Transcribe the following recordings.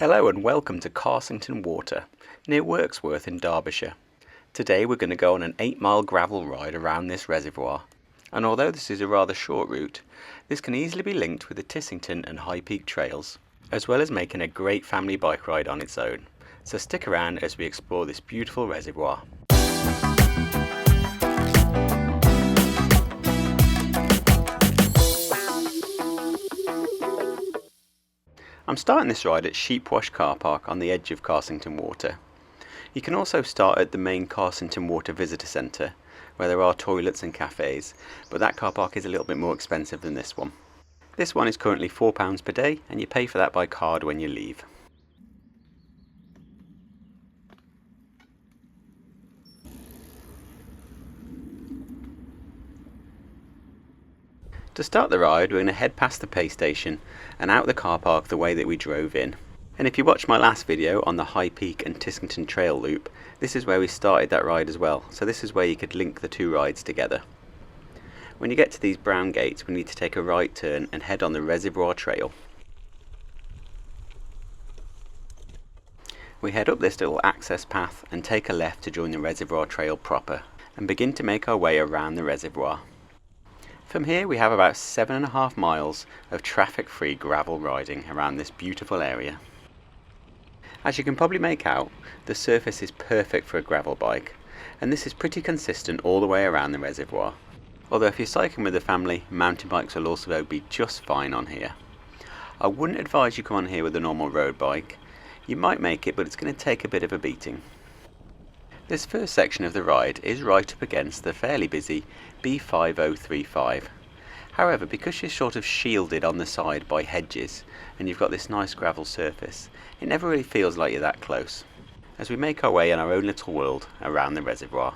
Hello and welcome to Carsington Water, near Wirksworth in Derbyshire. Today we're going to go on an 8-mile gravel ride around this reservoir, and although this is a rather short route, this can easily be linked with the Tissington and High Peak trails, as well as making a great family bike ride on its own. So stick around as we explore this beautiful reservoir. I'm starting this ride at Sheepwash car park on the edge of Carsington Water. You can also start at the main Carsington Water Visitor Centre, where there are toilets and cafes, but that car park is a little bit more expensive than this one. This one is currently £4 per day, and you pay for that by card when you leave. To start the ride, we're going to head past the pay station and out the car park the way that we drove in. And if you watched my last video on the High Peak and Tissington trail loop, this is where we started that ride as well, so this is where you could link the two rides together. When you get to these brown gates, we need to take a right turn and head on the reservoir trail. We head up this little access path and take a left to join the reservoir trail proper and begin to make our way around the reservoir. From here we have about 7.5 miles of traffic-free gravel riding around this beautiful area. As you can probably make out, the surface is perfect for a gravel bike, and this is pretty consistent all the way around the reservoir. Although if you're cycling with the family, mountain bikes will also be just fine on here. I wouldn't advise you come on here with a normal road bike. You might make it, but it's going to take a bit of a beating. This first section of the ride is right up against the fairly busy B5035. However, because you're sort of shielded on the side by hedges and you've got this nice gravel surface, it never really feels like you're that close, as we make our way in our own little world around the reservoir.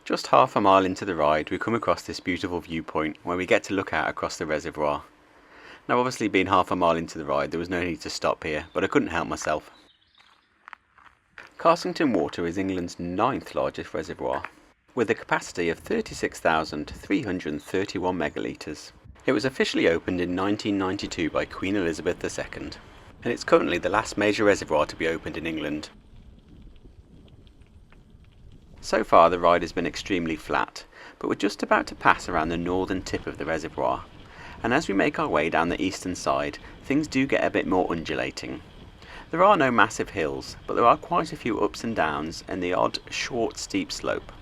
Just half a mile into the ride, we come across this beautiful viewpoint where we get to look out across the reservoir. Now obviously being half a mile into the ride, there was no need to stop here, but I couldn't help myself. Carsington Water is England's 9th largest reservoir, with a capacity of 36,331 megalitres. It was officially opened in 1992 by Queen Elizabeth II, and it's currently the last major reservoir to be opened in England. So far the ride has been extremely flat, but we're just about to pass around the northern tip of the reservoir, and as we make our way down the eastern side, things do get a bit more undulating. There are no massive hills, but there are quite a few ups and downs and the odd short steep slope.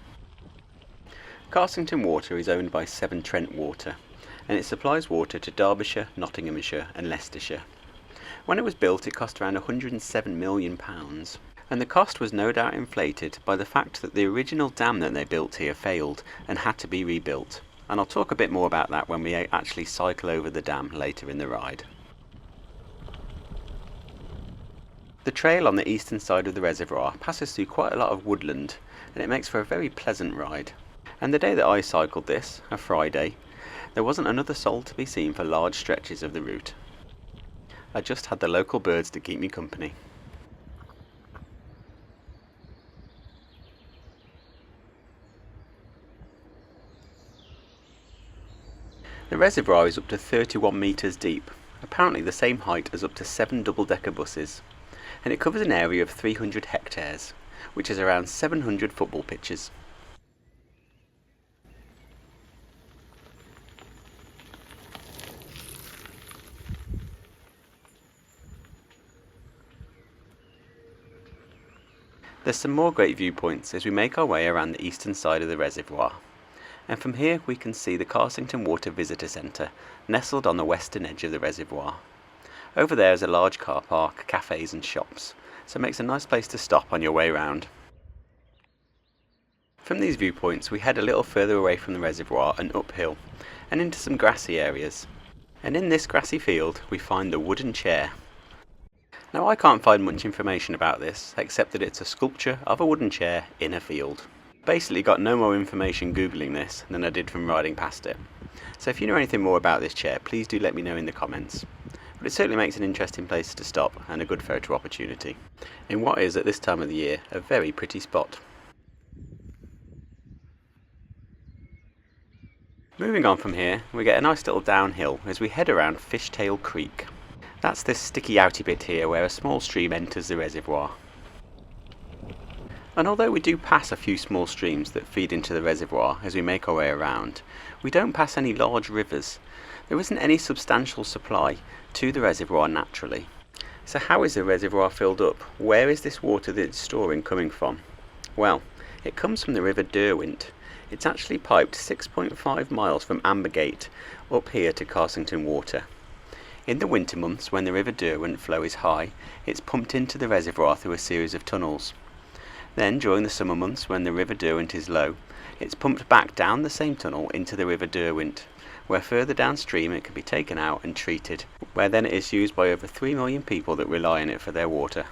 Carsington Water is owned by Severn Trent Water, and it supplies water to Derbyshire, Nottinghamshire and Leicestershire. When it was built, it cost around £107 million. And the cost was no doubt inflated by the fact that the original dam that they built here failed and had to be rebuilt, and I'll talk a bit more about that when we actually cycle over the dam later in the ride. The trail on the eastern side of the reservoir passes through quite a lot of woodland, and it makes for a very pleasant ride. And the day that I cycled this, a Friday, there wasn't another soul to be seen for large stretches of the route. I just had the local birds to keep me company. The reservoir is up to 31 metres deep, apparently the same height as up to 7 double-decker buses, and it covers an area of 300 hectares, which is around 700 football pitches. There's some more great viewpoints as we make our way around the eastern side of the reservoir. And from here we can see the Carsington Water Visitor Centre, nestled on the western edge of the reservoir. Over there is a large car park, cafes and shops, so it makes a nice place to stop on your way round. From these viewpoints we head a little further away from the reservoir and uphill, and into some grassy areas. And in this grassy field we find the wooden chair. Now I can't find much information about this, except that it's a sculpture of a wooden chair in a field. Basically got no more information googling this than I did from riding past it. So if you know anything more about this chair, please do let me know in the comments. but it certainly makes an interesting place to stop and a good photo opportunity in what is, at this time of the year, a very pretty spot. Moving on from here, we get a nice little downhill as we head around Fishtail Creek. That's this sticky outy bit here where a small stream enters the reservoir. And although we do pass a few small streams that feed into the reservoir as we make our way around, we don't pass any large rivers. There isn't any substantial supply to the reservoir naturally. So how is the reservoir filled up? Where is this water that it's storing coming from? Well, it comes from the River Derwent. It's actually piped 6.5 miles from Ambergate up here to Carsington water. In the winter months, when the River Derwent flow is high, it's pumped into the reservoir through a series of tunnels. Then, during the summer months, when the River Derwent is low, it's pumped back down the same tunnel into the River Derwent, where further downstream it can be taken out and treated, where then it is used by over 3 million people that rely on it for their water.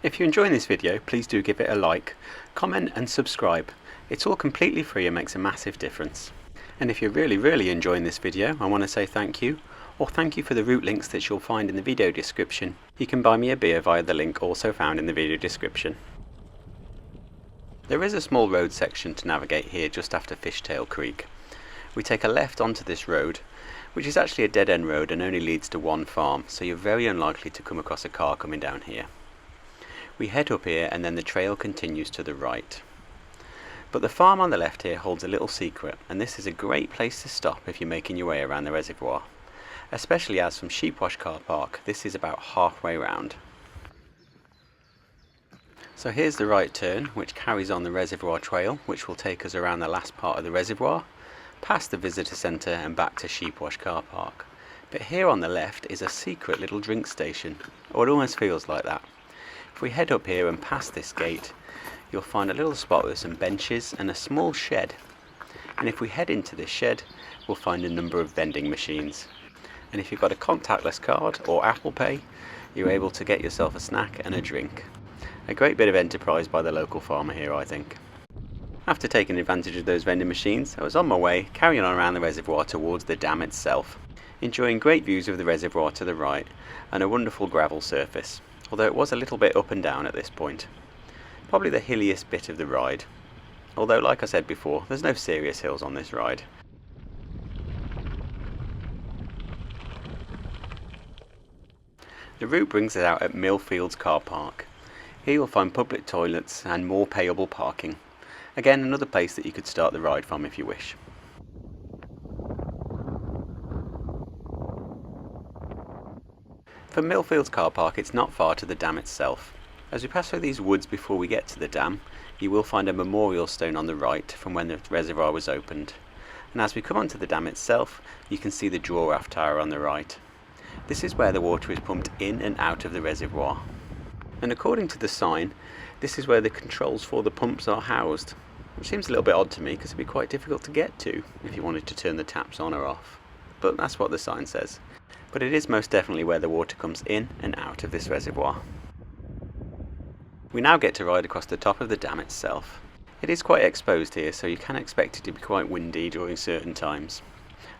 If you're enjoying this video, please do give it a like, comment and subscribe. It's all completely free and makes a massive difference. And if you're really enjoying this video, I want to say thank you, or thank you for the route links that you'll find in the video description. You can buy me a beer via the link also found in the video description. There is a small road section to navigate here just after Fishtail Creek. We take a left onto this road, which is actually a dead-end road and only leads to one farm, so you're very unlikely to come across a car coming down here. We head up here and then the trail continues to the right. But the farm on the left here holds a little secret, and this is a great place to stop if you're making your way around the reservoir. Especially as from Sheepwash car park, this is about halfway round. So here's the right turn, which carries on the reservoir trail, which will take us around the last part of the reservoir, past the visitor centre and back to Sheepwash car park. But here on the left is a secret little drink station, or it almost feels like that. If we head up here and past this gate, you'll find a little spot with some benches and a small shed. And if we head into this shed, we'll find a number of vending machines. And if you've got a contactless card or Apple Pay, you're able to get yourself a snack and a drink. A great bit of enterprise by the local farmer here, I think. After taking advantage of those vending machines, I was on my way, carrying on around the reservoir towards the dam itself, enjoying great views of the reservoir to the right and a wonderful gravel surface, although it was a little bit up and down at this point. Probably the hilliest bit of the ride, although like I said before, there's no serious hills on this ride. The route brings us out at Millfields car park. Here you'll find public toilets and more payable parking. Again, another place that you could start the ride from if you wish. From Millfields car park, it's not far to the dam itself. As we pass through these woods before we get to the dam, you will find a memorial stone on the right from when the reservoir was opened. And as we come onto the dam itself, you can see the draw-off tower on the right. This is where the water is pumped in and out of the reservoir. And according to the sign, this is where the controls for the pumps are housed, which seems a little bit odd to me because it'd be quite difficult to get to if you wanted to turn the taps on or off. But that's what the sign says. But it is most definitely where the water comes in and out of this reservoir. We now get to ride across the top of the dam itself. It is quite exposed here, so you can expect it to be quite windy during certain times.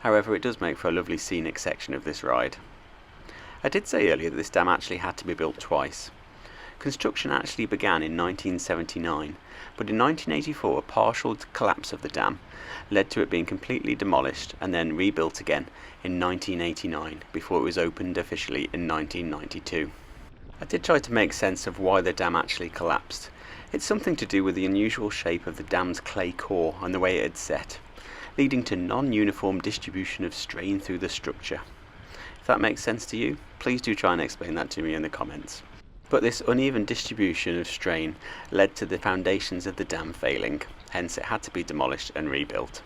However, it does make for a lovely scenic section of this ride. I did say earlier that this dam actually had to be built twice. Construction actually began in 1979, but in 1984 a partial collapse of the dam led to it being completely demolished and then rebuilt again in 1989 before it was opened officially in 1992. I did try to make sense of why the dam actually collapsed. It's something to do with the unusual shape of the dam's clay core and the way it had set, leading to non-uniform distribution of strain through the structure. If that makes sense to you, please do try and explain that to me in the comments. But this uneven distribution of strain led to the foundations of the dam failing, hence it had to be demolished and rebuilt.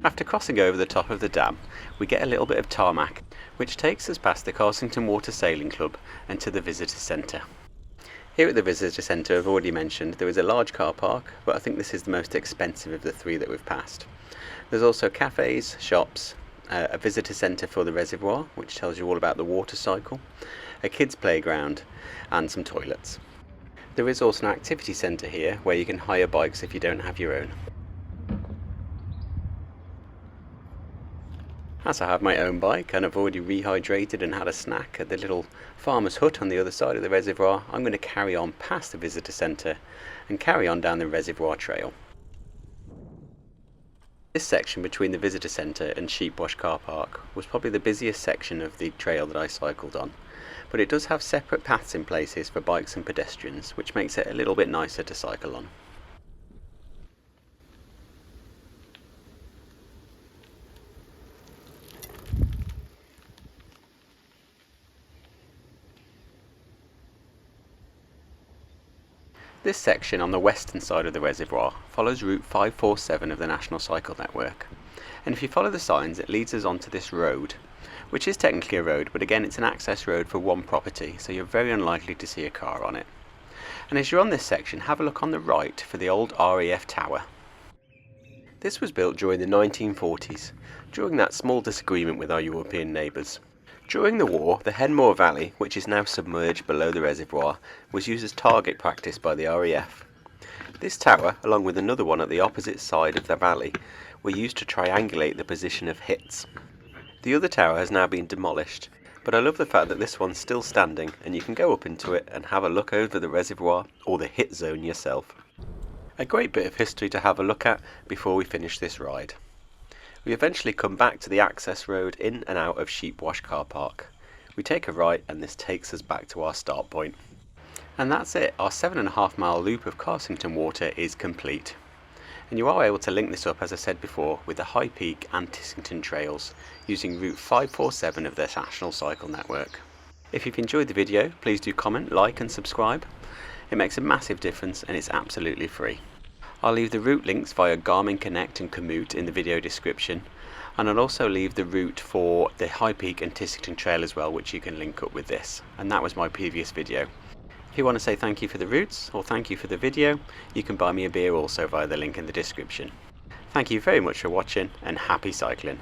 After crossing over the top of the dam, we get a little bit of tarmac, which takes us past the Carsington Water Sailing Club and to the visitor centre. Here at the visitor centre, I've already mentioned, there is a large car park, but I think this is the most expensive of the three that we've passed. There's also cafes, shops, a visitor centre for the reservoir, which tells you all about the water cycle, a kids playground and some toilets. There is also an activity centre here where you can hire bikes if you don't have your own. As I have my own bike and I've already rehydrated and had a snack at the little farmer's hut on the other side of the reservoir, I'm going to carry on past the visitor centre and carry on down the reservoir trail. This section between the visitor centre and Sheepwash car park was probably the busiest section of the trail that I cycled on, but it does have separate paths in places for bikes and pedestrians, which makes it a little bit nicer to cycle on. This section on the western side of the reservoir follows Route 547 of the National Cycle Network, and if you follow the signs it leads us onto this road, which is technically a road, but again it's an access road for one property, so you're very unlikely to see a car on it. And as you're on this section, have a look on the right for the old RAF tower. This was built during the 1940s, during that small disagreement with our European neighbours. During the war, the Henmore Valley, which is now submerged below the reservoir, was used as target practice by the RAF. This tower, along with another one at the opposite side of the valley, were used to triangulate the position of hits. The other tower has now been demolished, but I love the fact that this one's still standing and you can go up into it and have a look over the reservoir or the hit zone yourself. A great bit of history to have a look at before we finish this ride. We eventually come back to the access road in and out of Sheepwash car park. We take a right and this takes us back to our start point. And that's it, our 7.5 mile loop of Carsington water is complete. And you are able to link this up, as I said before, with the High Peak and Tissington trails using Route 547 of the National Cycle Network. If you've enjoyed the video, please do comment, like and subscribe. It makes a massive difference and it's absolutely free. I'll leave the route links via Garmin Connect and Komoot in the video description, and I'll also leave the route for the High Peak and Tissington trail as well, which you can link up with this, and that was my previous video. If you want to say thank you for the routes or thank you for the video, you can buy me a beer also via the link in the description. Thank you very much for watching and happy cycling.